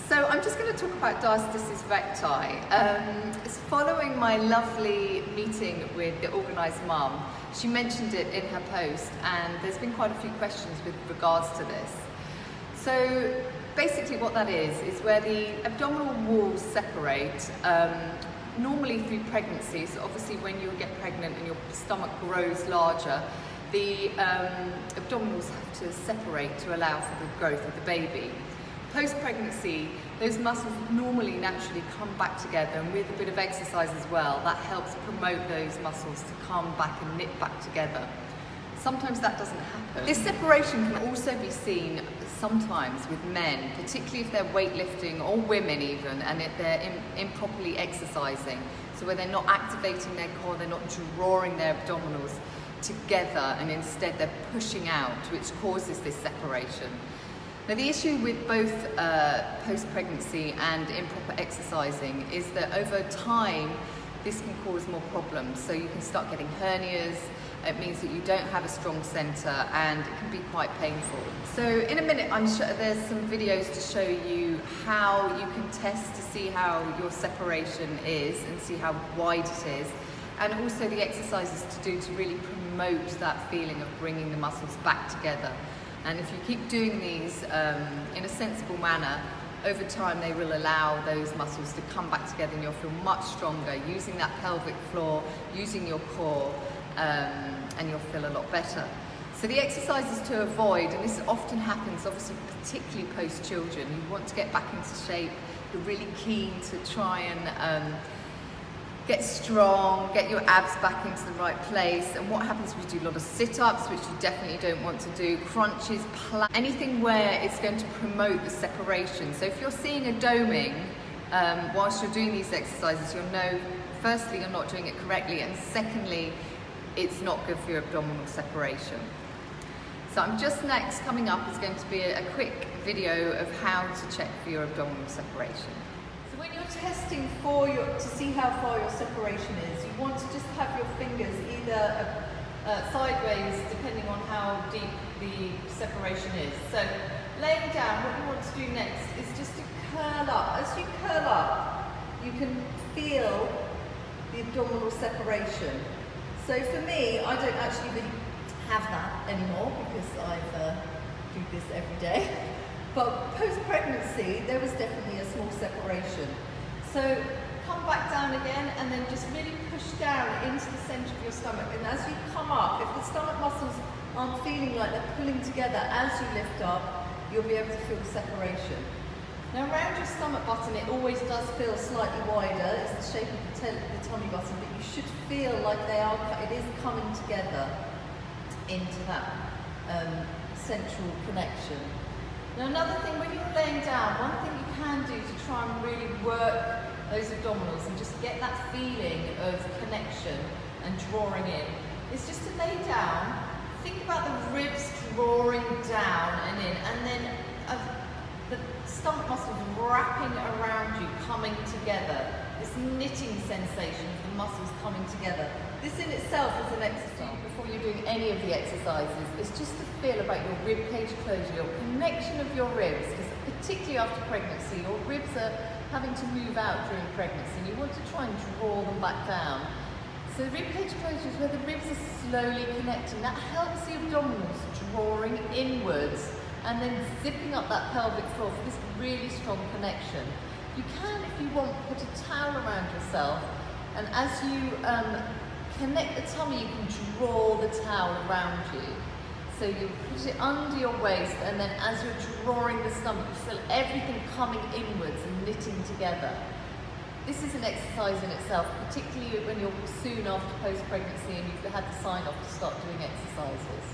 So I'm just going to talk about Diastastis Recti. It's following my lovely meeting with the organised mum. She mentioned it in her post, and there's been quite a few questions with regards to this. So basically what that is where the abdominal walls separate, normally through pregnancy. So obviously when you get pregnant and your stomach grows larger, the abdominals have to separate to allow for the growth of the baby. Post-pregnancy, those muscles normally naturally come back together, and with a bit of exercise as well, that helps promote those muscles to come back and knit back together. Sometimes that doesn't happen. This separation can also be seen sometimes with men, particularly if they're weightlifting, or women even, and if they're improperly exercising. So where they're not activating their core, they're not drawing their abdominals together, and instead they're pushing out, which causes this separation. Now the issue with both post-pregnancy and improper exercising is that over time this can cause more problems. So you can start getting hernias, it means that you don't have a strong centre, and it can be quite painful. So in a minute I'm sure there's some videos to show you how you can test to see how your separation is and see how wide it is, and also the exercises to do to really promote that feeling of bringing the muscles back together. And if you keep doing these in a sensible manner, over time they will allow those muscles to come back together, and you'll feel much stronger using that pelvic floor, using your core, and you'll feel a lot better. So the exercises to avoid, and this often happens obviously particularly post-children, you want to get back into shape, you're really keen to try and get strong, get your abs back into the right place, and what happens is we do a lot of sit-ups, which you definitely don't want to do, crunches, anything where it's going to promote the separation. So if you're seeing a doming whilst you're doing these exercises, you'll know firstly you're not doing it correctly, and secondly it's not good for your abdominal separation. So coming up is going to be a quick video of how to check for your abdominal separation. When you're testing to see how far your separation is, you want to just have your fingers either sideways, depending on how deep the separation is. So laying down, what you want to do next is just to curl up. As you curl up, you can feel the abdominal separation. So for me, I don't actually really have that anymore because I do this every day. But post-pregnancy, there was definitely a small separation. So come back down again, and then just really push down into the centre of your stomach. And as you come up, if the stomach muscles aren't feeling like they're pulling together as you lift up, you'll be able to feel the separation. Now around your stomach button, it always does feel slightly wider. It's the shape of the tummy button, but you should feel like it is coming together into that central connection. Now another thing, when you're laying down, one thing you can do to try and really work those abdominals and just get that feeling of connection and drawing in, is just to lay down, think about the ribs drawing down and in, and then the stomach muscles wrapping around you, coming together. This knitting sensation of the muscles coming together. This in itself is an exercise. Before you're doing any of the exercises, is just to feel about your rib cage closure, your connection of your ribs, because particularly after pregnancy, your ribs are having to move out during pregnancy, and you want to try and draw them back down. So the rib cage closure is where the ribs are slowly connecting. That helps the abdominals drawing inwards and then zipping up that pelvic floor for this really strong connection. You can, if you want, put a towel around yourself, and as you connect the tummy, you can draw the towel around you. So you put it under your waist, and then as you're drawing the stomach, you feel everything coming inwards and knitting together. This is an exercise in itself, particularly when you're soon after post-pregnancy and you've had to sign off to start doing exercises.